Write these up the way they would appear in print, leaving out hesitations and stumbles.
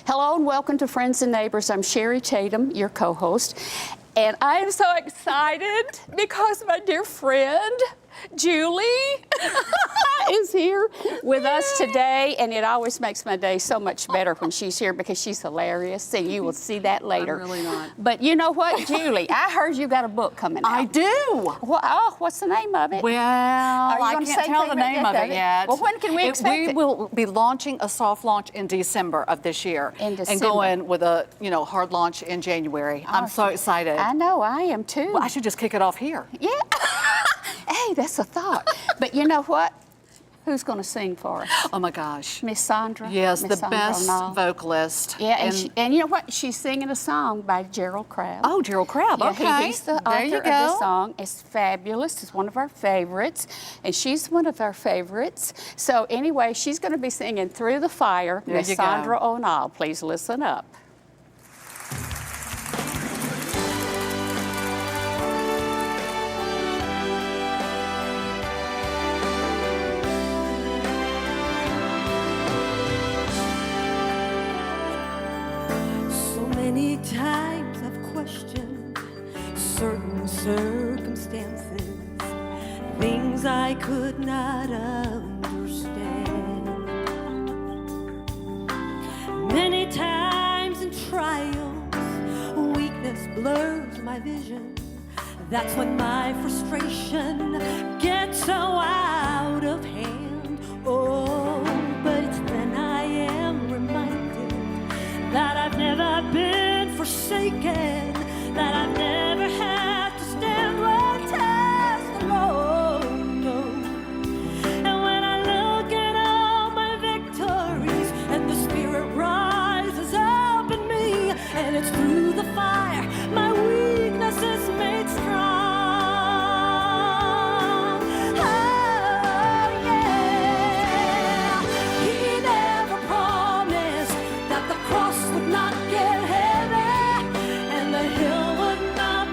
Hello and welcome to Friends and Neighbors. I'm Sherry Tatum, your co-host, and I am so excited because my dear friend, Julie, is here with us today, and it always makes my day so much better when she's here because she's hilarious, and you will see that later. I'm really not. But you know what, Julie, I heard you got a book coming out. I do. Well, what's the name of it? Well, I can't tell the name of it yet. Well, when can we expect it? We will be launching a soft launch in December of this year. In December. And going with a, hard launch in January. I'm so excited. I know, I am too. Well, I should just kick it off here. Yeah. Hey, that's a thought. But you know what? Who's going to sing for us? Oh my gosh. Miss Sandra. Yes, Miss the best vocalist. Yeah, and you know what? She's singing a song by Gerald Crabb. Oh, Gerald Crabb. Yeah, okay. He's the author of the song. It's fabulous. It's one of our favorites, and she's one of our favorites. So anyway, she's going to be singing "Through the Fire." Miss Sandra O'Neill. Please listen up. Many times I've questioned certain circumstances, things I could not understand. Many times in trials, weakness blurs my vision. That's when my frustration gets so out of hand. Oh, but it's then I am reminded that I've never been forsaken, that I've never had to stand one test alone. No. And when I look at all my victories and the Spirit rises up in me, and it's through the fire my weakness is made strong. Oh, yeah. He never promised that the cross would not get heavy and the hill would not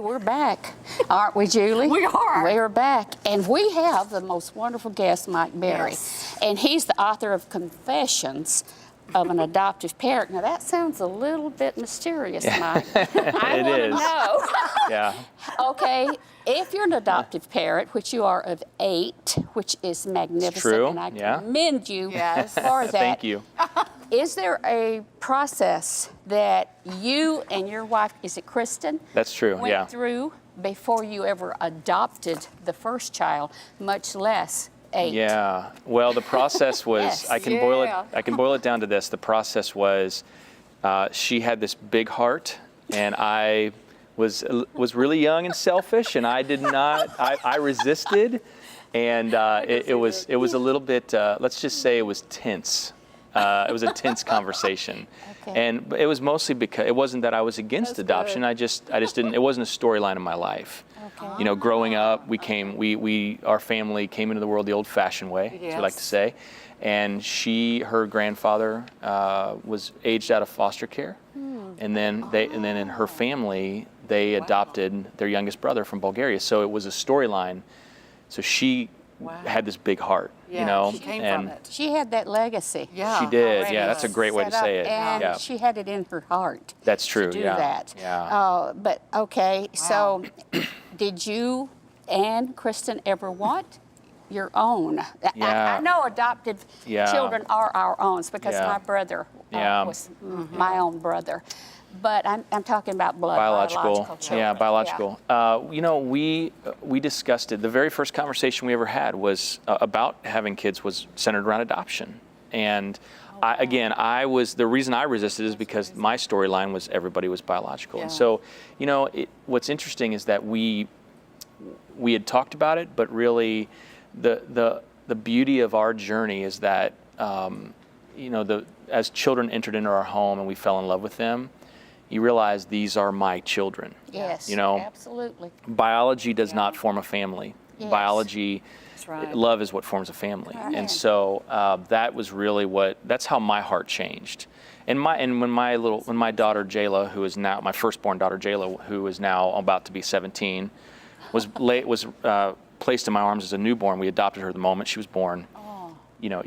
we're back, aren't we, Julie? We are. We're back, and we have the most wonderful guest, Mike Berry. Yes. And he's the author of Confessions of an Adoptive Parent. Now, that sounds a little bit mysterious, Mike. I It want to is. know. Yeah. Okay, if you're an adoptive parent, which you are of 8, which is magnificent, true, and I yeah. commend you Yes. for that. Thank you. Is there a process that you and your wife, is it Kristen? That's true, went yeah. through before you ever adopted the first child, much less 8? Yeah. Well, the process was Yes. I can boil it down to this. The process was she had this big heart, and I was really young and selfish, and I did not. I resisted, and it was a little bit. Let's just say it was tense. It was a tense conversation, Okay. and it was mostly because it wasn't that I was against adoption. good. I just didn't. It wasn't a storyline in my life. Okay. You know, growing up, our family came into the world the old-fashioned way, as we like to Yes. say, and her grandfather was aged out of foster care, and then in her family they adopted their youngest brother from Bulgaria. So it was a storyline. So she had this big heart, Yeah, you know, she came and from it. She had that legacy. Yeah. she did. already. Yeah, that's a great way to set up, say it. And Yeah, she had it in her heart. that's true. To do yeah, that. yeah. But okay, so did you and Kristen ever want your own? Yeah. I know adoptive Yeah. children are our own because Yeah. my brother Yeah. was my own brother. But I'm talking about biological children. Yeah, biological. You know, we discussed it. The very first conversation we ever had was about having kids was centered around adoption. And the reason I resisted is because my storyline was everybody was biological. Yeah. And so, you know, what's interesting is that we had talked about it, but really the beauty of our journey is that, you know, as children entered into our home and we fell in love with them, you realize these are my children. Yes, You know, absolutely. biology does not form a family. Yes. Biology, right. love is what forms a family. Right. And so that was really that's how my heart changed. And when my daughter Jayla, who is now my firstborn daughter Jayla, who is now about to be 17, was placed in my arms as a newborn. We adopted her the moment she was born. Oh. You know,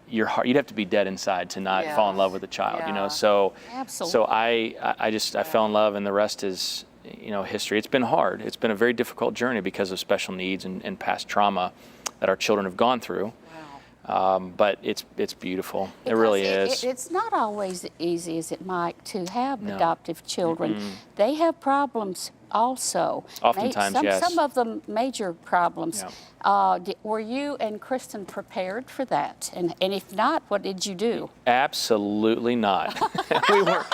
your heart, you'd have to be dead inside to not fall in love with a child, you know. Yeah. So Absolutely. I fell in love, and the rest is, you know, history. It's been hard. It's been a very difficult journey because of special needs and past trauma that our children have gone through. But it's beautiful. It really is. It's not always easy, is it, Mike, to have No. adoptive children. They have problems also. Oftentimes, yes. Some of them major problems. Were you and Kristen prepared for that? And if not, what did you do? Absolutely not. we were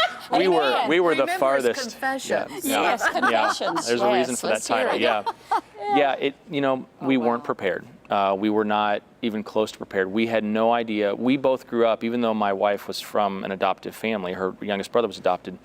Amen. the Remember his farthest. Confessions. Yes, Confessions. There's a reason Yes, for that let's hear title. it. Yeah. You know, we weren't prepared. We were not even close to prepared. We had no idea. We both grew up, even though my wife was from an adoptive family, her youngest brother was adopted.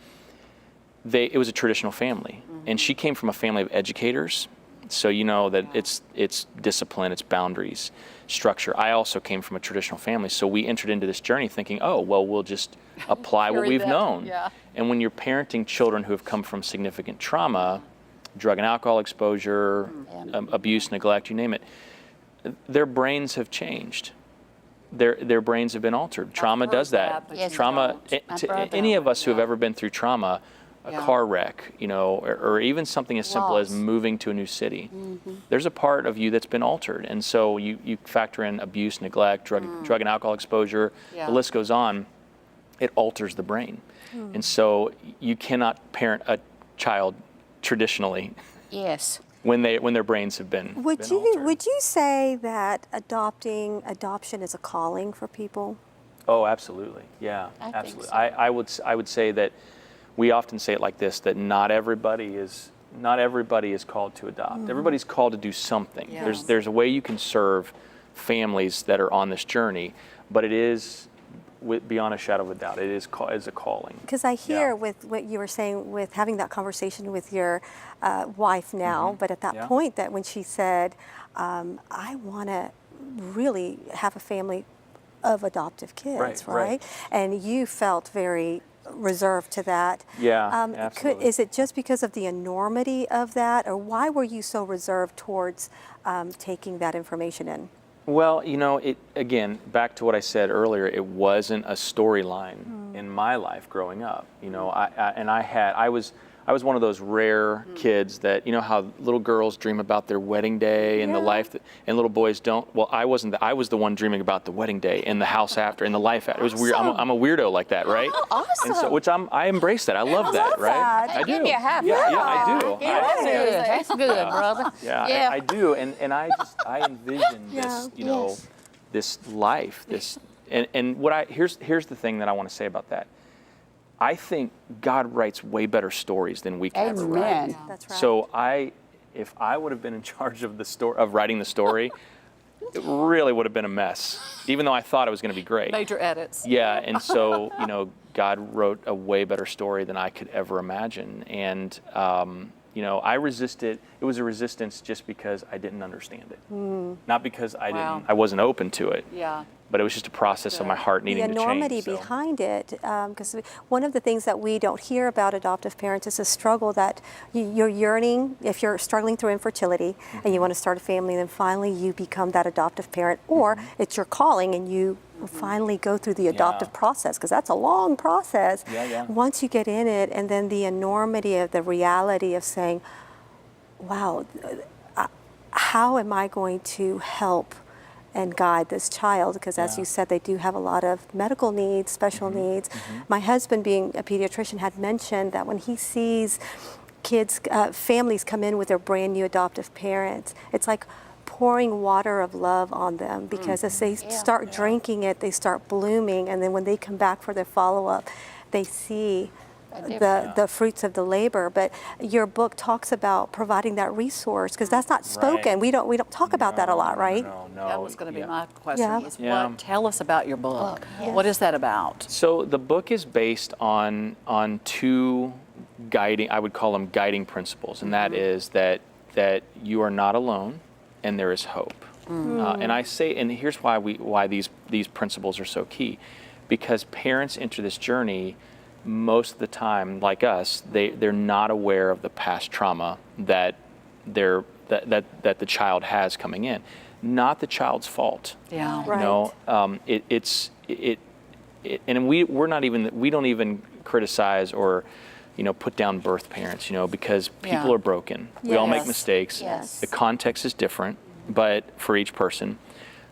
It was a traditional family, and she came from a family of educators. So you know that it's discipline, it's boundaries, structure. I also came from a traditional family, so we entered into this journey thinking, oh, well, we'll just apply what Carry we've that, known. yeah. And when you're parenting children who have come from significant trauma, drug and alcohol exposure, abuse, neglect, you name it, their brains have changed. Their brains have been altered. Trauma does that. but Yes, Trauma, my brother. any of us who have ever been through trauma, a Yeah. car wreck, you know, or even something as simple as Loss. moving to a new city, there's a part of you that's been altered. And so you factor in abuse, neglect, drug and alcohol exposure, Yeah. the list goes on, it alters the brain. And so you cannot parent a child traditionally Yes. when their brains have been altered. Would you say that adoption is a calling for people? Oh, absolutely. Yeah, I think absolutely. so. I would say that we often say it like this, that not everybody is called to adopt. Everybody's called to do something. Yes. There's a way you can serve families that are on this journey, but it is, beyond a shadow of a doubt, it is a calling. Because I hear with what you were saying with having that conversation with your wife now, but at that Yeah. point that when she said, I want to really have a family of adoptive kids, Right. And you felt very reserved to that. Yeah, absolutely. Is it just because of the enormity of that, or why were you so reserved towards taking that information in? Well, again, back to what I said earlier, it wasn't a storyline in my life growing up. I was one of those rare kids that, how little girls dream about their wedding day and the life and little boys don't. Well, I wasn't. I was the one dreaming about the wedding day and the house after and the life after. It was weird. I'm a weirdo like that, right? Oh, awesome. And so, I embrace that. I love that, right? I do. Give me a high five. Yeah, I do. That's good, brother. Yeah, I do, and I envision this, this life, and here's the thing that I want to say about that. I think God writes way better stories than we can ever write. Amen. That's right. So if I would have been in charge of writing the story, it really would have been a mess. Even though I thought it was going to be great. Major edits. Yeah, and so God wrote a way better story than I could ever imagine, and I resisted. It was a resistance just because I didn't understand it, not because I wasn't open to it. Yeah. But it was just a process of my heart needing to change. The enormity behind it, because one of the things that we don't hear about adoptive parents is a struggle that you're yearning, if you're struggling through infertility and you want to start a family, then finally you become that adoptive parent, or it's your calling and you finally go through the adoptive process, because that's a long process. Once you get in it, and then the enormity of the reality of saying, wow, how am I going to help and guide this child, because as you said, they do have a lot of medical needs, special needs. My husband, being a pediatrician, had mentioned that when he sees kids, families come in with their brand new adoptive parents, it's like pouring water of love on them, because as they start drinking it, they start blooming, and then when they come back for their follow-up, they see the fruits of the labor. But your book talks about providing that resource, because that's not spoken. We don't talk about that a lot, right? No. That was going to be my question. Yeah. Tell us about your book. Yes. What is that about? So the book is based on two guiding, I would call them guiding principles, and that is that you are not alone, and there is hope. And I say, and here's why these principles are so key, because parents enter this journey most of the time, like us, they're not aware of the past trauma that the child has coming in. Not the child's fault. Yeah. Right. And we don't even criticize or put down birth parents, because people are broken. We all make Yes. mistakes. Yes. The context is different, but for each person.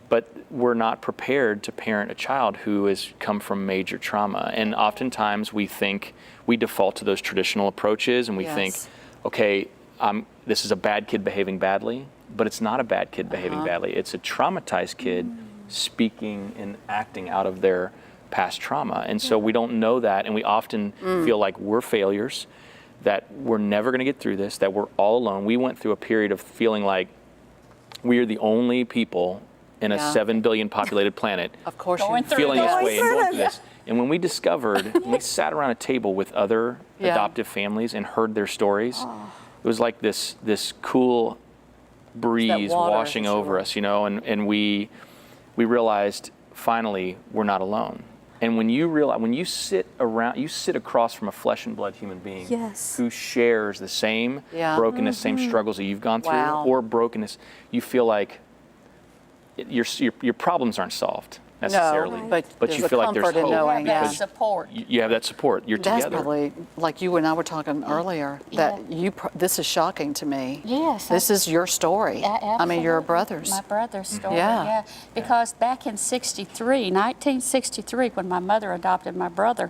But we're not prepared to parent a child who has come from major trauma. And oftentimes we default to those traditional approaches, and we think, okay, this is a bad kid behaving badly, but it's not a bad kid behaving badly. It's a traumatized kid speaking and acting out of their past trauma. And so we don't know that, and we often feel like we're failures, that we're never going to get through this, that we're all alone. We went through a period of feeling like we are the only people in a 7 billion populated planet Of course Going you through feeling this Going way and going through this. And when we discovered, when we sat around a table with other adoptive families and heard their stories, it was like this cool breeze water, washing over us, and we realized finally we're not alone. And when you sit across from a flesh and blood human being who shares the same brokenness, same struggles that you've gone through, or brokenness, you feel like your problems aren't solved necessarily, No, but you feel like there's comfort in hope. knowing, That because support. you have that support. You're That's together. probably, like you and I were talking earlier, that this is shocking to me. Yes. This is your story. I mean, your brother's. My brother's story, Yeah. Because back in 1963, when my mother adopted my brother,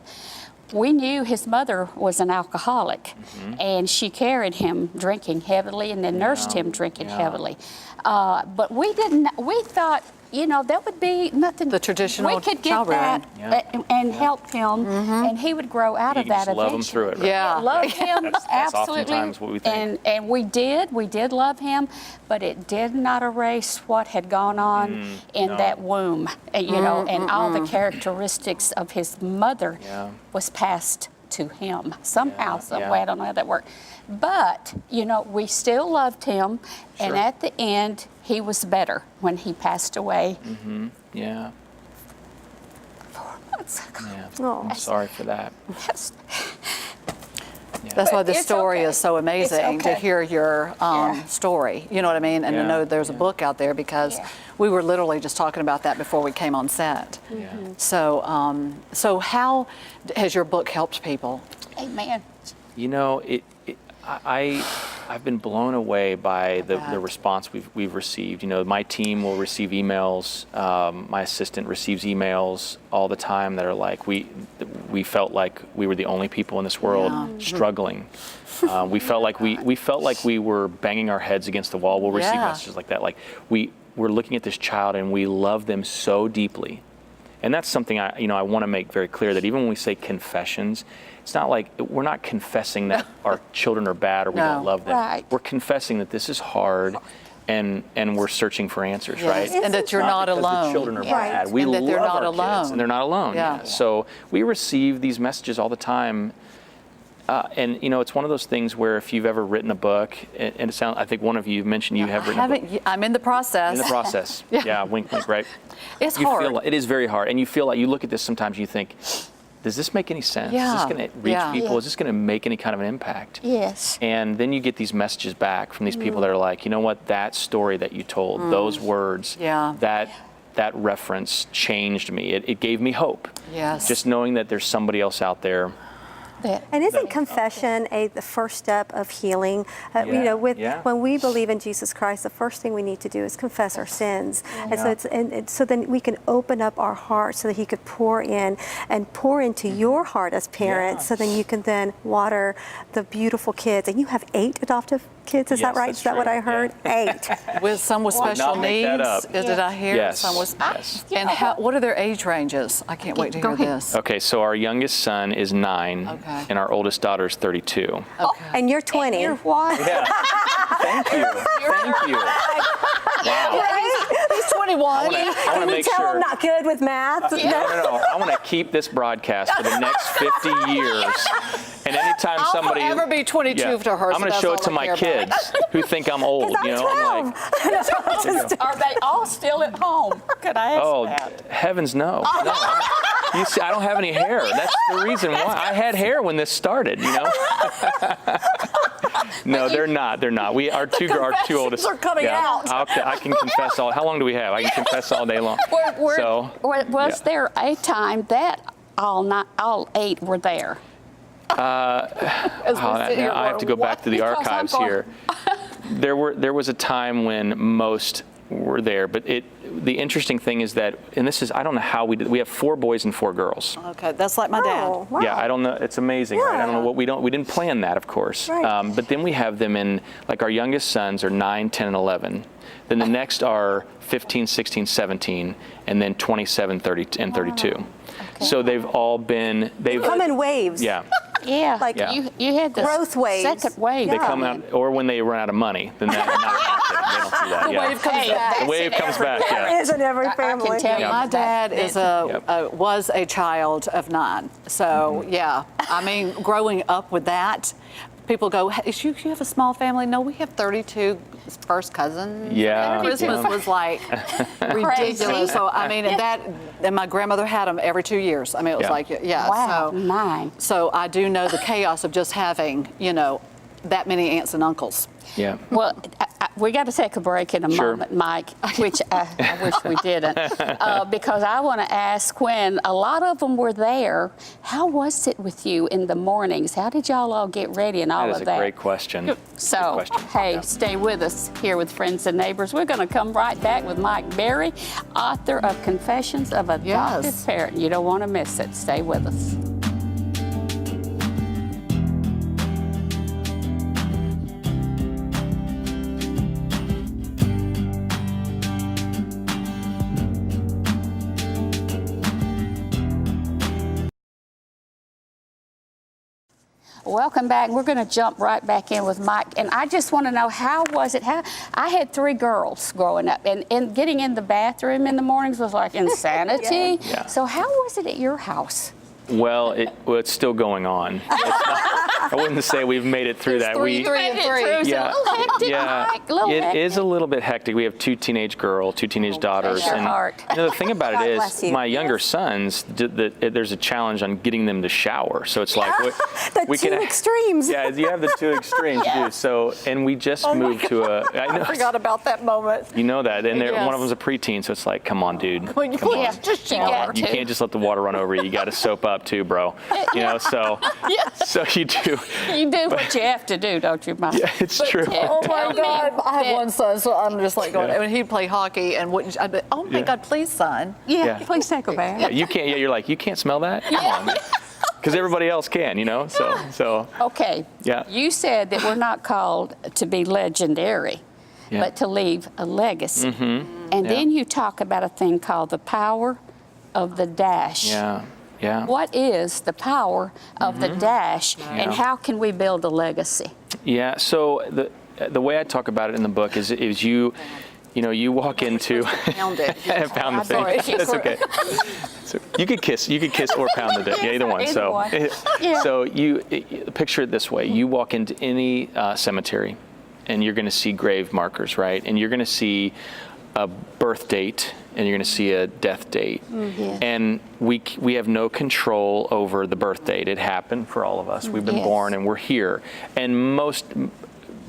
we knew his mother was an alcoholic, and she carried him drinking heavily and then nursed him drinking heavily. But we thought, that would be nothing. The traditional we could get child rearing. that and help him, and he would grow out You of can that just love eventually. him through it, right? Yeah. Love him, That's absolutely. oftentimes what we think. And we did love him, but it did not erase what had gone on in that womb, and all the characteristics of his mother was passed to him somehow, some way. I don't know how that worked. But, we still loved him, and at the end, he was better when he passed away. 4 Yeah. Oh. I'm sorry for that. That's why this It's story okay. is so amazing It's to okay. hear your story. You know what I mean? And to Yeah. know there's a book out there because we were literally just talking about that before we came on set. Yeah. So how has your book helped people? Amen. You know, I've been blown away by the response we've received. You know, my team will receive emails. My assistant receives emails all the time that are like, we felt like we were the only people in this world struggling. We felt like we were banging our heads against the wall. We'll receive messages like that. Like we're looking at this child and we love them so deeply. And that's something I want to make very clear, that even when we say confessions, it's not like we're not confessing that our children are bad or we don't love them. Right. We're confessing that this is hard and we're searching for answers, Yes. right? And that you're not because alone. the children are bad. We And that love they're not our alone. kids and they're not alone. Yeah. So we receive these messages all the time. And it's one of those things where if you've ever written a book, and it sounds, I think one of you mentioned you have written a book. I'm in the process. In the process. Yeah, wink, wink, right? It's You hard. feel it is very hard, and you feel like you look at this sometimes and you think, does this make any sense? Is this Yeah. going to reach Yeah. people? Yeah. Is this going to make any kind of an impact? Yes. And then you get these messages back from these people that are like, you know what, that story that you told, those words, Yeah. that reference changed me. It gave me hope. Yes. Just knowing that there's somebody else out there. And isn't confession the first step of healing? When we believe in Jesus Christ, the first thing we need to do is confess our sins. And so then we can open up our hearts so that He could pour into your heart as parents. So then you can then water the beautiful kids. And you have 8 adoptive kids, is that Yes, right? that's Is that what true. I heard? Yeah. 8. With some with special not make needs. that up. Did I hear? Yes. Some with, Yes. And what are their age ranges? I can't wait to Go hear ahead. this. Okay, so our youngest son is 9, Okay. and our oldest daughter is 32. Okay. And you're 20. You're what? Yeah. Thank you. Thank you. Wow. He's 21. I want to make Tell sure. I'm not good with math. No. I want to keep this broadcast for the next 50 years. And anytime I'll somebody forever be 22 to her, I'm so going to that's show all it to I my care kids about. who think I'm old. I'm I'm 12. like, Are they all still at home? Could I ask oh, that? heavens no. No. You see, I don't have any hair. That's the reason why. I had hair when this started, No, they're not. They're not. Our two oldest are coming out. I can confess all. How long do we have? I can confess all day long. Was there a time that all 8 were there? I have to go back to the Because I'm archives going- here. There was a time when most were there, but the interesting thing is that, and this is, I don't know how we did. We have 4 boys and 4 girls. Okay, that's like my dad. Oh, wow. Yeah, I don't know. It's amazing, right? I don't know what we didn't plan that, of course. Right. But then we have them in, like our youngest sons are 9, 10, and 11. Then the next are 15, 16, 17, and then 27, 30, and 32. So they've all been, Come in waves. yeah. Yeah. Like you had the growth waves. second wave. They come out, or when they run out of money, then they don't do that. The yeah. wave comes Hey, back. The wave comes back, yeah. Is in every family. can tell you. My dad is Yep. was a child of 9. So yeah, I mean, growing up with that, people go, hey, you have a small family? No, we have 32 first cousins. Yeah, Christmas yeah. was like ridiculous. So I mean, and my grandmother had them every 2 years. I mean, it was Yeah. like, yeah. Wow, So, 9. so I do know the chaos of just having, that many aunts and uncles. Yeah. Well, we got to take a break in a Sure. moment, Mike, which I wish we didn't, because I want to ask, when a lot of them were there, how was it with you in the mornings? How did y'all all get ready and all That of is that? a great question. So, Good question. hey, Yeah. stay with us here with Friends and Neighbors. We're going to come right back with Mike Berry, author of Confessions of Adoptive Yes. Parent. You don't want to miss it. Stay with us. Welcome back. We're going to jump right back in with Mike. And I just want to know, how was it? I had 3 girls growing up, and getting in the bathroom in the mornings was like insanity. Yeah. So how was it at your house? Well, it's still going on. I wouldn't say we've made it through that. three and three. Yeah, A little hectic, Mike, a little it hectic. is a little bit hectic. We have two teenage daughters, bless your and heart. the thing about God it bless is, you. my younger sons, there's a challenge on getting them to shower. So it's like The two extremes. Yeah, you have the two extremes, Yeah. dude. So, and we just moved to a. I know. I forgot about that moment. You know that, and Yes. one of them's a preteen, so it's like, come on, dude. When you Come on. Yeah, just you got You to. can't just let the water run over you. You got to soap up too, bro. So so you do. You do what you have to do, don't you, Mike? Yeah, it's true. Oh my Tell me God! I have that- one son, so I'm just like going. Yeah. When he'd play hockey, and wouldn't I'd be, oh my Yeah. God, please, son. Yeah, Yeah. please take a bath. Yeah, you can't. Yeah, you're like, you can't smell that. Come on, because everybody else can, So Okay. Yeah. You said that we're not called to be legendary, Yeah. but to leave a legacy. And Yeah. then you talk about a thing called the power of the dash. yeah. What is the power of the dash, and Yeah. how can we build a legacy? Yeah. So the way I talk about it in the book is you walk into Pound it. pound the I'm sorry. thing. That's okay. So you could kiss or pound the dick. Yeah, either one. Either So one. Yeah. so you picture it this way: you walk into any cemetery, and you're going to see grave markers, right? And you're going to see a birth date, and you're going to see a death date. Yes. And we have no control over the birth date. It happened for all of us. We've been Yes. born, and we're here. And most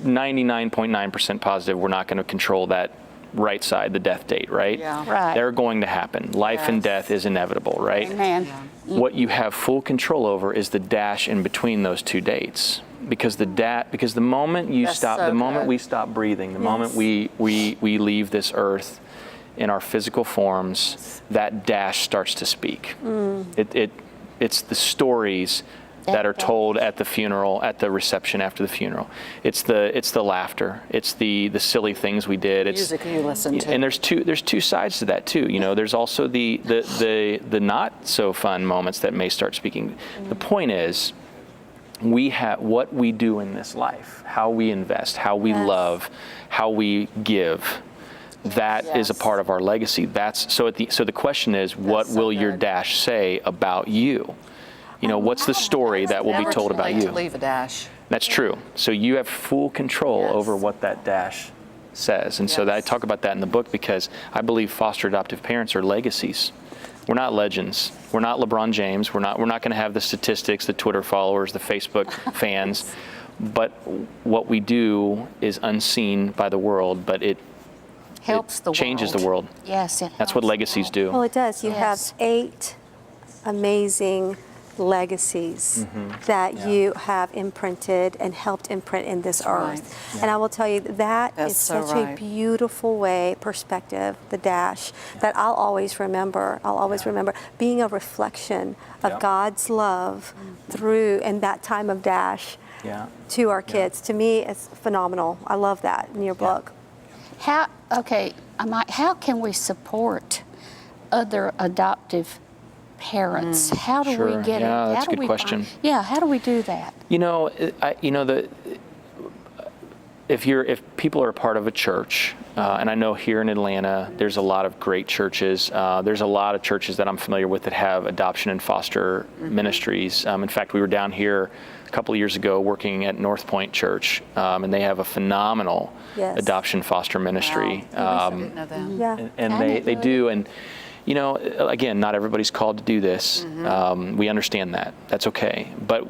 99.9% positive, we're not going to control that right side, the death date, right? Yeah. Right. They're going to happen. Life and Yes. death is inevitable, right? Amen. What you have full control over is the dash in between those two dates. Because the moment you That's stop, so the moment good. we stop breathing, the moment we leave this earth in our physical forms, that dash starts to speak. It's the stories that are told at the funeral, at the reception after the funeral. It's the laughter. It's the silly things we did. It's Music you listen to. and there's two sides to that too. There's also the not so fun moments that may start speaking. The point is, we have what we do in this life, how we invest, how we love, how we give. That is a Yes. part of our legacy. So the question is, what so will your good. dash say about you? What's the story that will be Never told too about late you? to leave a dash. That's true. So you have full control Yes. over what that dash says. And so I Yes. talk about that in the book because I believe foster adoptive parents are legacies. We're not legends. We're not LeBron James. We're not going to have the statistics, the Twitter followers, the Facebook fans. But what we do is unseen by the world, but it Helps the world. changes the world. Yes, it That's what helps the legacies world. do. Well, it does. You Yes. have 8 amazing legacies that you have imprinted and helped imprint in this right. earth. And I will tell you that That's is so such a right. beautiful perspective, the dash, that I'll always remember. I'll always remember being a reflection of Yeah. God's love through in that time of dash Yeah. to our kids. To me, it's phenomenal. I love that in your book. How can we support other adoptive parents? How do Sure. we get Yeah, it? that's How a do good we question. how do we do that? If people are a part of a church, and I know here in Atlanta, there's a lot of great churches. There's a lot of churches that I'm familiar with that have adoption and foster ministries. In fact, we were down here a couple of years ago working at North Point Church, and they have a phenomenal Yes. adoption foster ministry. I didn't know that. Yeah. And I they didn't know do. And, again, not everybody's called to do this. We understand that. That's okay. But,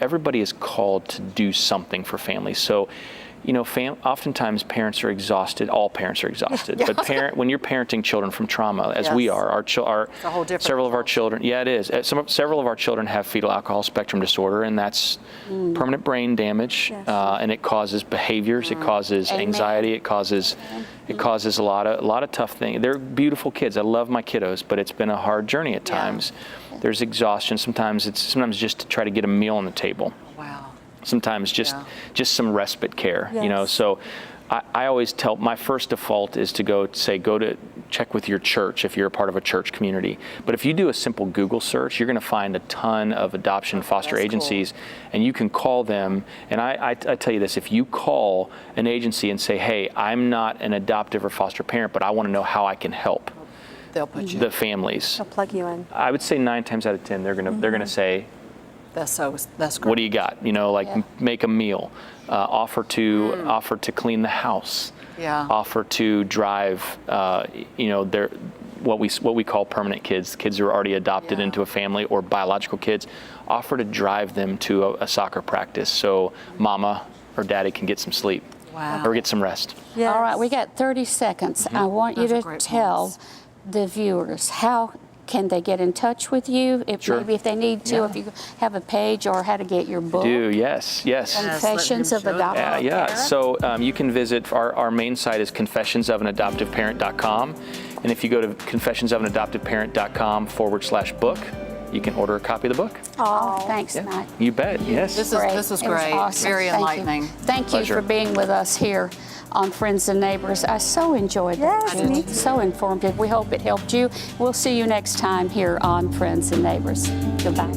everybody is called to do something for families. So, oftentimes parents are exhausted. All parents are exhausted. But when you're parenting children from trauma, as we Yes. are, a whole different several of our children, yeah, it is. Several of our children have fetal alcohol spectrum disorder, and that's permanent brain damage, Yes. and it causes behaviors, it causes Amen. anxiety, it causes a lot of tough things. They're beautiful kids. I love my kiddos, but it's been a hard journey at times. There's exhaustion. Sometimes just to try to get a meal on the table. Wow. Sometimes just some respite care, Yes. So I always tell, my first default is to go to check with your church if you're a part of a church community. But if you do a simple Google search, you're going to find a ton of adoption foster That's agencies, and you can call them. And I tell you this, if you call an agency and say, hey, I'm not an adoptive or foster parent, but I want to know how I can help, They'll put you. the families. They'll plug you in. I would say 9 times out of 10 they're gonna say, That's great. what do you got? You know, like Yeah. make a meal, offer to clean the house, Yeah. offer to drive. You know, they're what we call permanent kids who are already adopted Yeah. into a family, or biological kids. Offer to drive them to a soccer practice so mama or daddy can get some sleep. Wow. Or get some rest. Yes. All right, we got 30 seconds. I want you Those are to great tell points. the viewers how can they get in touch with you, if Sure. maybe if they need to, if you have a page, or how to get your book. Yes. Confessions of let him show Adoptive Yeah. Parent. So you can visit our main site is confessionsofanadoptiveparent.com, and if you go to confessionsofanadoptiveparent.com/book, you can order a copy of the book. Oh, thanks, Mike. You bet. Yes. This is It was great. awesome. Very Thank you. enlightening. Thank you Pleasure. for being with us here on Friends and Neighbors. I so enjoyed that. Yes, me Julie. So informative. We hope it helped you. We'll see you next time here on Friends and Neighbors. Goodbye.